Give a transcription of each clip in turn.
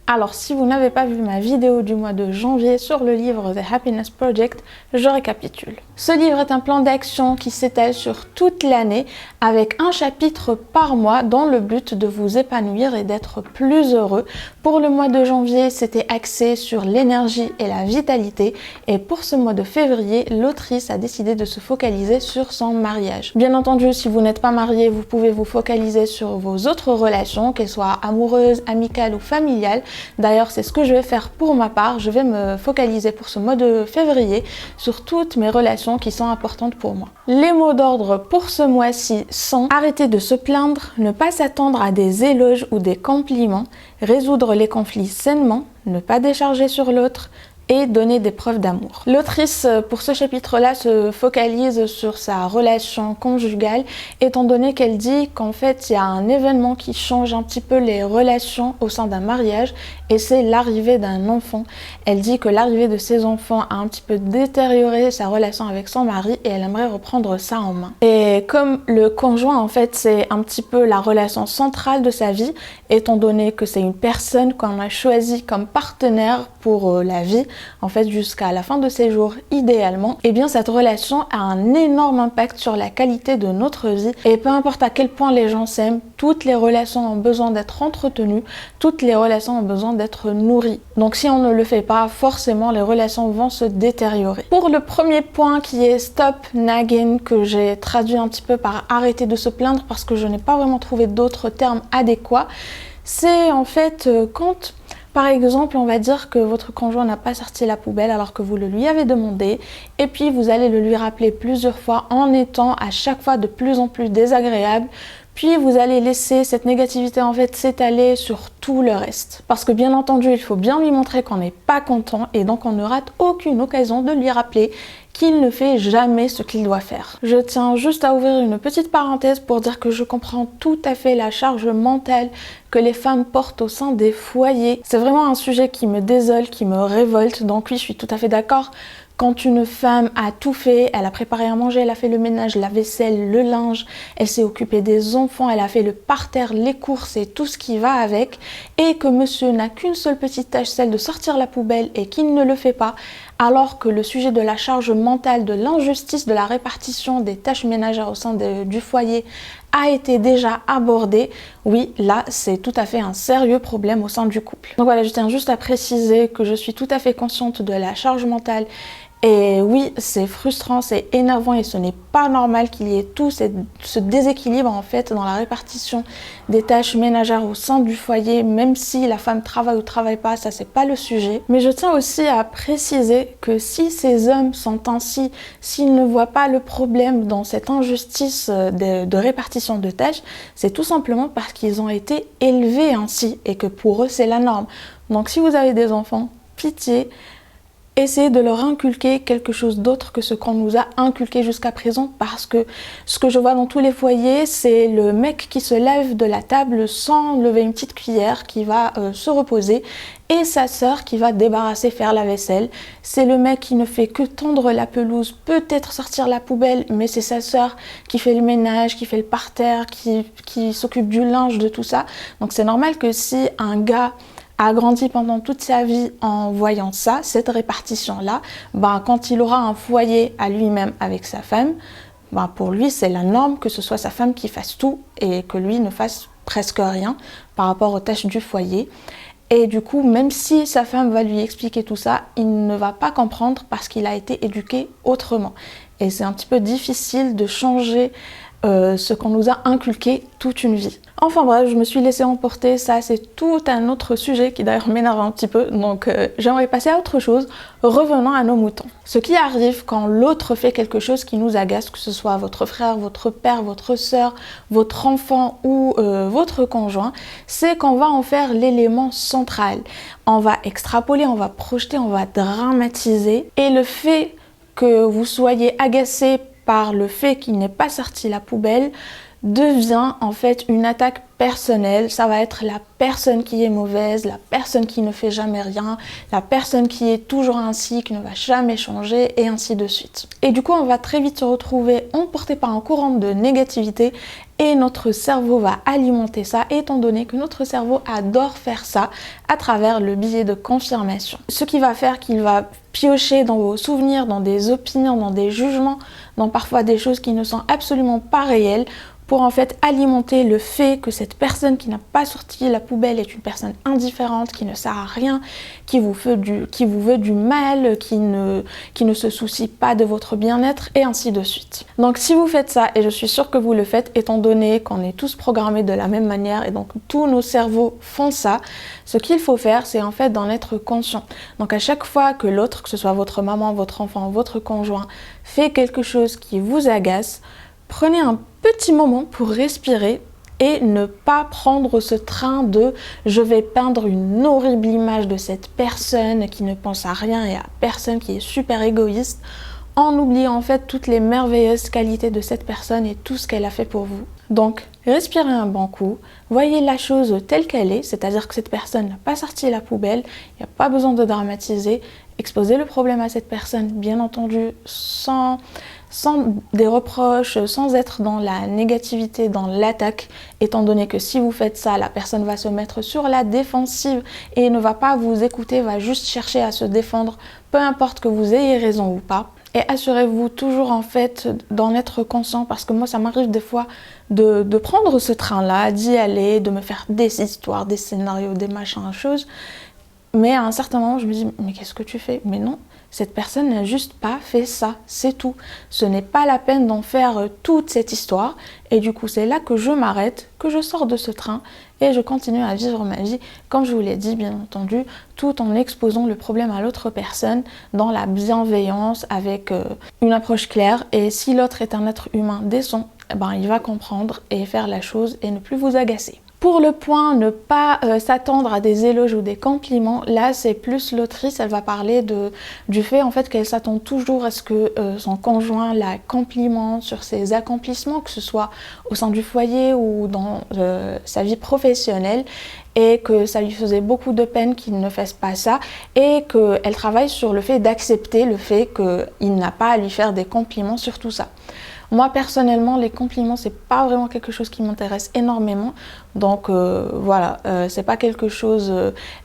Alors si vous n'avez pas vu ma vidéo du mois de janvier sur le livre The Happiness Project, je récapitule. Ce livre est un plan d'action qui s'étale sur toute l'année avec un chapitre par mois dans le but de vous épanouir et d'être plus heureux. Pour le mois de janvier, c'était axé sur l'énergie et la vitalité et pour ce mois de février, l'autrice a décidé de se focaliser sur son mariage. Bien entendu, si vous n'êtes pas marié, vous pouvez vous focaliser sur vos autres relations, qu'elles soient amoureuses, amicales ou familiales. D'ailleurs, c'est ce que je vais faire pour ma part. Je vais me focaliser pour ce mois de février sur toutes mes relations qui sont importantes pour moi. Les mots d'ordre pour ce mois-ci sont: arrêter de se plaindre, ne pas s'attendre à des éloges ou des compliments, résoudre les conflits sainement, ne pas décharger sur l'autre, et donner des preuves d'amour. L'autrice, pour ce chapitre-là, se focalise sur sa relation conjugale, étant donné qu'elle dit qu'en fait, il y a un événement qui change un petit peu les relations au sein d'un mariage, et c'est l'arrivée d'un enfant. Elle dit que l'arrivée de ses enfants a un petit peu détérioré sa relation avec son mari, et elle aimerait reprendre ça en main. Et comme le conjoint, en fait, c'est un petit peu la relation centrale de sa vie, étant donné que c'est une personne qu'on a choisie comme partenaire pour la vie, en fait jusqu'à la fin de ses jours idéalement, et bien cette relation a un énorme impact sur la qualité de notre vie. Et peu importe à quel point les gens s'aiment, toutes les relations ont besoin d'être entretenues, toutes les relations ont besoin d'être nourries. Donc si on ne le fait pas, forcément les relations vont se détériorer. Pour le premier point qui est stop nagging, que j'ai traduit un petit peu par arrêter de se plaindre parce que je n'ai pas vraiment trouvé d'autres termes adéquats, c'est en fait quand par exemple, on va dire que votre conjoint n'a pas sorti la poubelle alors que vous le lui avez demandé, et puis vous allez le lui rappeler plusieurs fois en étant à chaque fois de plus en plus désagréable. Puis vous allez laisser cette négativité en fait s'étaler sur tout le reste. Parce que bien entendu, il faut bien lui montrer qu'on n'est pas content et donc on ne rate aucune occasion de lui rappeler qu'il ne fait jamais ce qu'il doit faire. Je tiens juste à ouvrir une petite parenthèse pour dire que je comprends tout à fait la charge mentale que les femmes portent au sein des foyers. C'est vraiment un sujet qui me désole, qui me révolte, donc oui, je suis tout à fait d'accord. Quand une femme a tout fait, elle a préparé à manger, elle a fait le ménage, la vaisselle, le linge, elle s'est occupée des enfants, elle a fait le parterre, les courses et tout ce qui va avec, et que monsieur n'a qu'une seule petite tâche, celle de sortir la poubelle, et qu'il ne le fait pas, alors que le sujet de la charge mentale, de l'injustice de la répartition des tâches ménagères au sein du foyer a été déjà abordé, oui, là, c'est tout à fait un sérieux problème au sein du couple. Donc voilà, je tiens juste à préciser que je suis tout à fait consciente de la charge mentale. Et oui, c'est frustrant, c'est énervant et ce n'est pas normal qu'il y ait tout ce déséquilibre en fait dans la répartition des tâches ménagères au sein du foyer, même si la femme travaille ou travaille pas, ça c'est pas le sujet. Mais je tiens aussi à préciser que si ces hommes sont ainsi, s'ils ne voient pas le problème dans cette injustice de répartition de tâches, c'est tout simplement parce qu'ils ont été élevés ainsi et que pour eux c'est la norme. Donc si vous avez des enfants, pitié, essayez de leur inculquer quelque chose d'autre que ce qu'on nous a inculqué jusqu'à présent, parce que ce que je vois dans tous les foyers, c'est le mec qui se lève de la table sans lever une petite cuillère, qui va se reposer, et sa sœur qui va débarrasser, faire la vaisselle. C'est le mec qui ne fait que tondre la pelouse, peut-être sortir la poubelle, mais c'est sa sœur qui fait le ménage, qui fait le parterre, qui s'occupe du linge, de tout ça. Donc c'est normal que si un gars a grandi pendant toute sa vie en voyant ça, cette répartition-là, quand il aura un foyer à lui-même avec sa femme, pour lui c'est la norme que ce soit sa femme qui fasse tout et que lui ne fasse presque rien par rapport aux tâches du foyer. Et du coup, même si sa femme va lui expliquer tout ça, il ne va pas comprendre parce qu'il a été éduqué autrement. Et c'est un petit peu difficile de changer ce qu'on nous a inculqué toute une vie. Enfin bref, je me suis laissée emporter, ça c'est tout un autre sujet qui d'ailleurs m'énerve un petit peu, donc j'aimerais passer à autre chose. Revenons à nos moutons. Ce qui arrive quand l'autre fait quelque chose qui nous agace, que ce soit votre frère, votre père, votre sœur, votre enfant ou votre conjoint, c'est qu'on va en faire l'élément central. On va extrapoler, on va projeter, on va dramatiser, et le fait que vous soyez agacé par le fait qu'il n'ait pas sorti la poubelle devient en fait une attaque personnelle. Ça va être la personne qui est mauvaise, la personne qui ne fait jamais rien, la personne qui est toujours ainsi, qui ne va jamais changer, et ainsi de suite. Et du coup, on va très vite se retrouver emporté par un courant de négativité et notre cerveau va alimenter ça, étant donné que notre cerveau adore faire ça à travers le biais de confirmation. Ce qui va faire qu'il va piocher dans vos souvenirs, dans des opinions, dans des jugements, dans parfois des choses qui ne sont absolument pas réelles, pour en fait alimenter le fait que cette personne qui n'a pas sorti la poubelle est une personne indifférente, qui ne sert à rien, qui vous veut du mal, qui ne se soucie pas de votre bien-être, et ainsi de suite. Donc si vous faites ça, et je suis sûre que vous le faites, étant donné qu'on est tous programmés de la même manière, et donc tous nos cerveaux font ça, ce qu'il faut faire, c'est en fait d'en être conscient. Donc à chaque fois que l'autre, que ce soit votre maman, votre enfant, votre conjoint, fait quelque chose qui vous agace, prenez un petit moment pour respirer et ne pas prendre ce train de « je vais peindre une horrible image de cette personne qui ne pense à rien et à personne, qui est super égoïste », en oubliant en fait toutes les merveilleuses qualités de cette personne et tout ce qu'elle a fait pour vous. Donc, respirez un bon coup, voyez la chose telle qu'elle est, c'est-à-dire que cette personne n'a pas sorti la poubelle, il n'y a pas besoin de dramatiser, exposez le problème à cette personne, bien entendu, sans des reproches, sans être dans la négativité, dans l'attaque, étant donné que si vous faites ça, la personne va se mettre sur la défensive et ne va pas vous écouter, va juste chercher à se défendre, peu importe que vous ayez raison ou pas. Et assurez-vous toujours en fait d'en être conscient, parce que moi ça m'arrive des fois de prendre ce train-là, d'y aller, de me faire des histoires, des scénarios, des machins, choses. Mais à un certain moment je me dis, mais qu'est-ce que tu fais? Mais non, cette personne n'a juste pas fait ça, c'est tout. Ce n'est pas la peine d'en faire toute cette histoire. Et du coup, c'est là que je m'arrête, que je sors de ce train et je continue à vivre ma vie, comme je vous l'ai dit, bien entendu, tout en exposant le problème à l'autre personne dans la bienveillance, avec une approche claire. Et si l'autre est un être humain décent, il va comprendre et faire la chose et ne plus vous agacer. Pour le point ne pas s'attendre à des éloges ou des compliments, là c'est plus l'autrice, elle va parler du fait en fait qu'elle s'attend toujours à ce que son conjoint la complimente sur ses accomplissements, que ce soit au sein du foyer ou dans sa vie professionnelle, et que ça lui faisait beaucoup de peine qu'il ne fasse pas ça, et qu'elle travaille sur le fait d'accepter le fait qu'il n'a pas à lui faire des compliments sur tout ça. Moi personnellement, les compliments c'est pas vraiment quelque chose qui m'intéresse énormément, donc voilà, c'est pas quelque chose,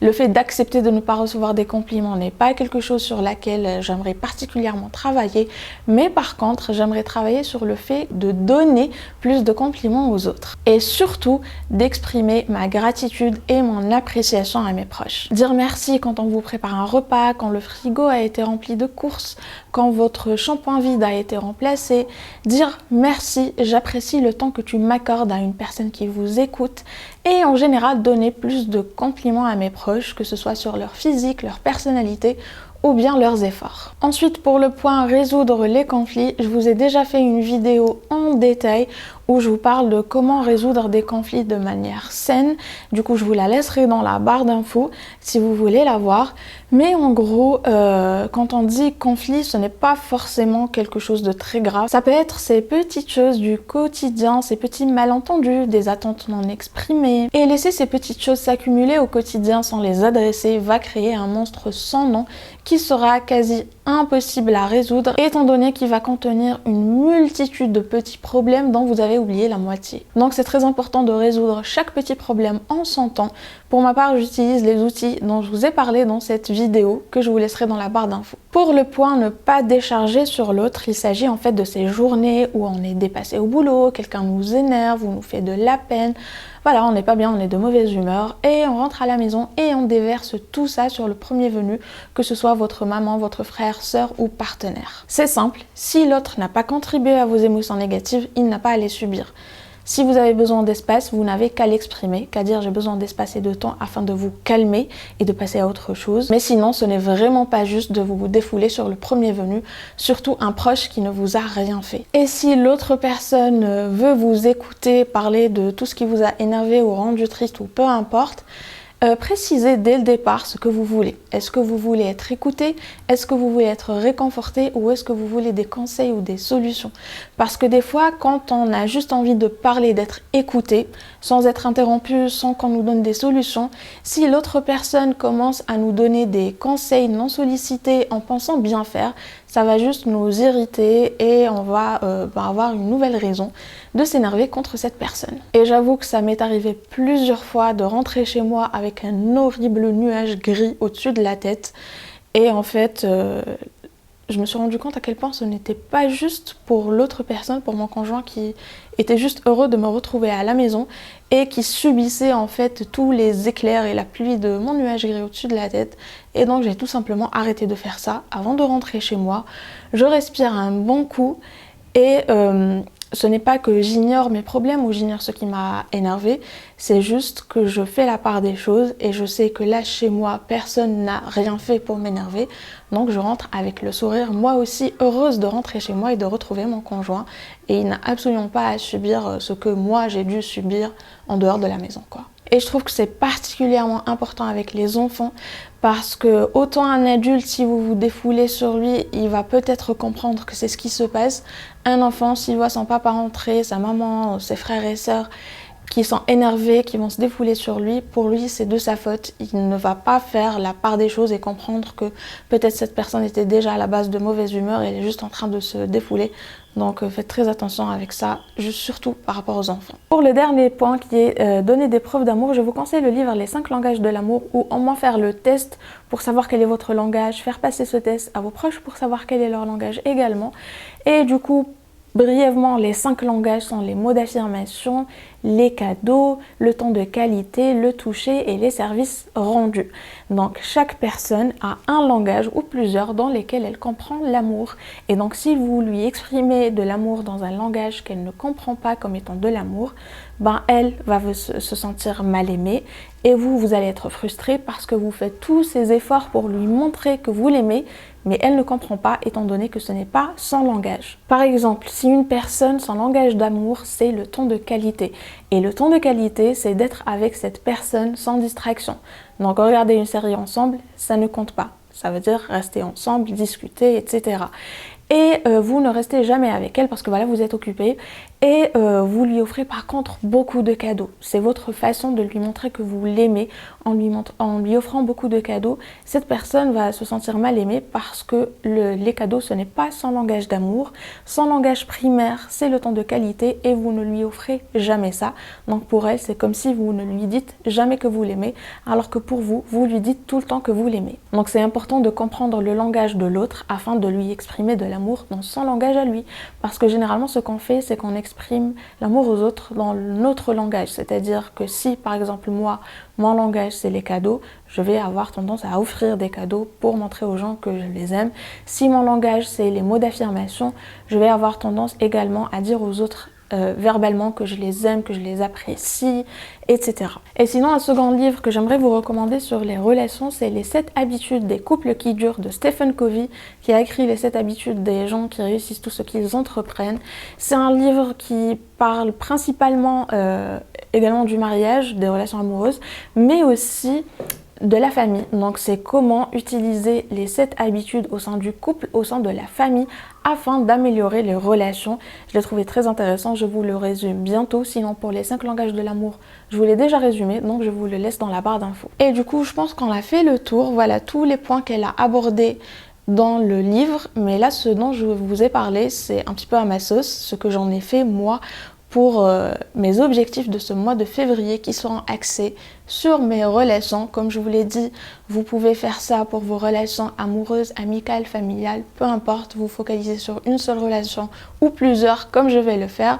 le fait d'accepter de ne pas recevoir des compliments n'est pas quelque chose sur laquelle j'aimerais particulièrement travailler, mais par contre j'aimerais travailler sur le fait de donner plus de compliments aux autres, et surtout d'exprimer ma gratitude et mon appréciation à mes proches. Dire merci quand on vous prépare un repas, quand le frigo a été rempli de courses, quand votre shampoing vide a été remplacé, dire merci, j'apprécie le temps que tu m'accordes à une personne qui vous écoute, et en général donner plus de compliments à mes proches, que ce soit sur leur physique, leur personnalité ou bien leurs efforts. Ensuite, pour le point résoudre les conflits, je vous ai déjà fait une vidéo en détail où je vous parle de comment résoudre des conflits de manière saine. Du coup, je vous la laisserai dans la barre d'infos si vous voulez la voir. Mais en gros, quand on dit conflit, ce n'est pas forcément quelque chose de très grave. Ça peut être ces petites choses du quotidien, ces petits malentendus, des attentes non exprimées. Et laisser ces petites choses s'accumuler au quotidien sans les adresser va créer un monstre sans nom qui sera quasi impossible à résoudre, étant donné qu'il va contenir une multitude de petits problèmes dont vous avez oublié la moitié. Donc c'est très important de résoudre chaque petit problème en son temps. Pour ma part, j'utilise les outils dont je vous ai parlé dans cette vidéo, que je vous laisserai dans la barre d'infos. Pour le point ne pas décharger sur l'autre, il s'agit en fait de ces journées où on est dépassé au boulot, quelqu'un nous énerve ou nous fait de la peine. Voilà, on n'est pas bien, on est de mauvaise humeur et on rentre à la maison et on déverse tout ça sur le premier venu, que ce soit votre maman, votre frère, sœur ou partenaire. C'est simple, si l'autre n'a pas contribué à vos émotions négatives, il n'a pas à les subir. Si vous avez besoin d'espace, vous n'avez qu'à l'exprimer, qu'à dire j'ai besoin d'espace et de temps afin de vous calmer et de passer à autre chose. Mais sinon, ce n'est vraiment pas juste de vous défouler sur le premier venu, surtout un proche qui ne vous a rien fait. Et si l'autre personne veut vous écouter parler de tout ce qui vous a énervé ou rendu triste ou peu importe, Précisez dès le départ ce que vous voulez. Est-ce que vous voulez être écouté? Est-ce que vous voulez être réconforté? Ou est-ce que vous voulez des conseils ou des solutions? Parce que des fois, quand on a juste envie de parler, d'être écouté, sans être interrompu, sans qu'on nous donne des solutions, si l'autre personne commence à nous donner des conseils non sollicités en pensant bien faire, ça va juste nous irriter et on va avoir une nouvelle raison de s'énerver contre cette personne. Et j'avoue que ça m'est arrivé plusieurs fois de rentrer chez moi avec un horrible nuage gris au-dessus de la tête. Et en fait, je me suis rendu compte à quel point ce n'était pas juste pour l'autre personne, pour mon conjoint qui était juste heureux de me retrouver à la maison et qui subissait en fait tous les éclairs et la pluie de mon nuage gris au-dessus de la tête. Et donc j'ai tout simplement arrêté de faire ça avant de rentrer chez moi. Je respire un bon coup et ce n'est pas que j'ignore mes problèmes ou j'ignore ce qui m'a énervé, c'est juste que je fais la part des choses et je sais que là chez moi personne n'a rien fait pour m'énerver, donc je rentre avec le sourire, moi aussi heureuse de rentrer chez moi et de retrouver mon conjoint, et il n'a absolument pas à subir ce que moi j'ai dû subir en dehors de la maison, quoi. Et je trouve que c'est particulièrement important avec les enfants parce que autant un adulte, si vous vous défoulez sur lui, il va peut-être comprendre que c'est ce qui se passe. Un enfant, s'il voit son papa rentrer, sa maman, ses frères et sœurs qui sont énervés, qui vont se défouler sur lui, pour lui c'est de sa faute. Il ne va pas faire la part des choses et comprendre que peut-être cette personne était déjà à la base de mauvaise humeur et elle est juste en train de se défouler. Donc faites très attention avec ça, surtout par rapport aux enfants. Pour le dernier point qui est donner des preuves d'amour, je vous conseille le livre Les 5 langages de l'amour, ou au moins faire le test pour savoir quel est votre langage, faire passer ce test à vos proches pour savoir quel est leur langage également. Et du coup, brièvement, les 5 langages sont les mots d'affirmation, les cadeaux, le temps de qualité, le toucher et les services rendus. Donc chaque personne a un langage ou plusieurs dans lesquels elle comprend l'amour. Et donc si vous lui exprimez de l'amour dans un langage qu'elle ne comprend pas comme étant de l'amour, ben elle va se sentir mal aimée et vous allez être frustré parce que vous faites tous ces efforts pour lui montrer que vous l'aimez, mais elle ne comprend pas étant donné que ce n'est pas son langage. Par exemple, si une personne, son langage d'amour, c'est le temps de qualité. Et le temps de qualité, c'est d'être avec cette personne sans distraction. Donc regarder une série ensemble, ça ne compte pas. Ça veut dire rester ensemble, discuter, etc. Et vous ne restez jamais avec elle parce que voilà, vous êtes occupé et vous lui offrez par contre beaucoup de cadeaux. C'est votre façon de lui montrer que vous l'aimez en lui offrant beaucoup de cadeaux. Cette personne va se sentir mal aimée parce que les cadeaux, ce n'est pas son langage d'amour. Son langage primaire, c'est le temps de qualité et vous ne lui offrez jamais ça. Donc pour elle, c'est comme si vous ne lui dites jamais que vous l'aimez alors que pour vous, vous lui dites tout le temps que vous l'aimez. Donc c'est important de comprendre le langage de l'autre afin de lui exprimer de l'amour dans son langage à lui. Parce que généralement, ce qu'on fait, c'est qu'on exprime l'amour aux autres dans notre langage. C'est-à-dire que si, par exemple, moi, mon langage, c'est les cadeaux, je vais avoir tendance à offrir des cadeaux pour montrer aux gens que je les aime. Si mon langage, c'est les mots d'affirmation, je vais avoir tendance également à dire aux autres verbalement que je les aime, que je les apprécie, etc. Et sinon, un second livre que j'aimerais vous recommander sur les relations, c'est Les 7 habitudes des couples qui durent de Stephen Covey, qui a écrit Les 7 habitudes des gens qui réussissent tout ce qu'ils entreprennent. C'est un livre qui parle principalement également du mariage, des relations amoureuses, mais aussi de la famille. Donc c'est comment utiliser les 7 habitudes au sein du couple, au sein de la famille, afin d'améliorer les relations. Je l'ai trouvé très intéressant, je vous le résume bientôt. Sinon pour les 5 langages de l'amour, je vous l'ai déjà résumé, donc je vous le laisse dans la barre d'infos. Et du coup, je pense qu'on a fait le tour. Voilà tous les points qu'elle a abordés dans le livre. Mais là, ce dont je vous ai parlé, c'est un petit peu à ma sauce, ce que j'en ai fait moi pour mes objectifs de ce mois de février qui seront axés sur mes relations. Comme je vous l'ai dit, vous pouvez faire ça pour vos relations amoureuses, amicales, familiales, peu importe, vous focalisez sur une seule relation ou plusieurs comme je vais le faire.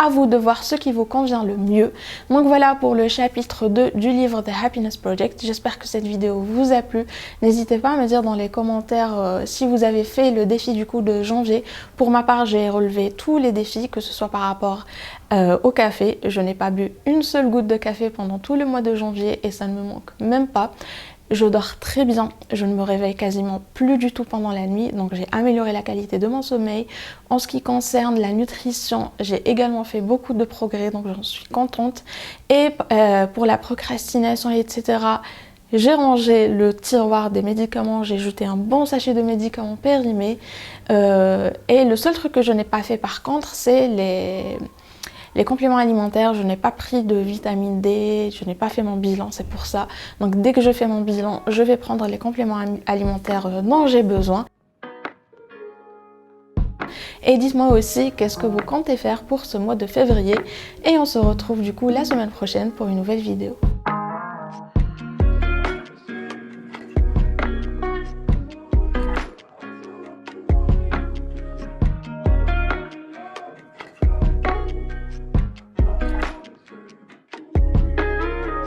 À vous de voir ce qui vous convient le mieux. Donc voilà pour le chapitre 2 du livre The Happiness Project. J'espère que cette vidéo vous a plu. N'hésitez pas à me dire dans les commentaires si vous avez fait le défi du coup de janvier. Pour ma part, j'ai relevé tous les défis, que ce soit par rapport au café. Je n'ai pas bu une seule goutte de café pendant tout le mois de janvier et ça ne me manque même pas. Je dors très bien, je ne me réveille quasiment plus du tout pendant la nuit, donc j'ai amélioré la qualité de mon sommeil. En ce qui concerne la nutrition, j'ai également fait beaucoup de progrès, donc j'en suis contente. Et pour la procrastination, etc., j'ai rangé le tiroir des médicaments, j'ai jeté un bon sachet de médicaments périmés. Et le seul truc que je n'ai pas fait par contre, c'est les compléments alimentaires. Je n'ai pas pris de vitamine D, je n'ai pas fait mon bilan, c'est pour ça. Donc dès que je fais mon bilan, je vais prendre les compléments alimentaires dont j'ai besoin. Et dites-moi aussi qu'est-ce que vous comptez faire pour ce mois de février. Et on se retrouve du coup la semaine prochaine pour une nouvelle vidéo.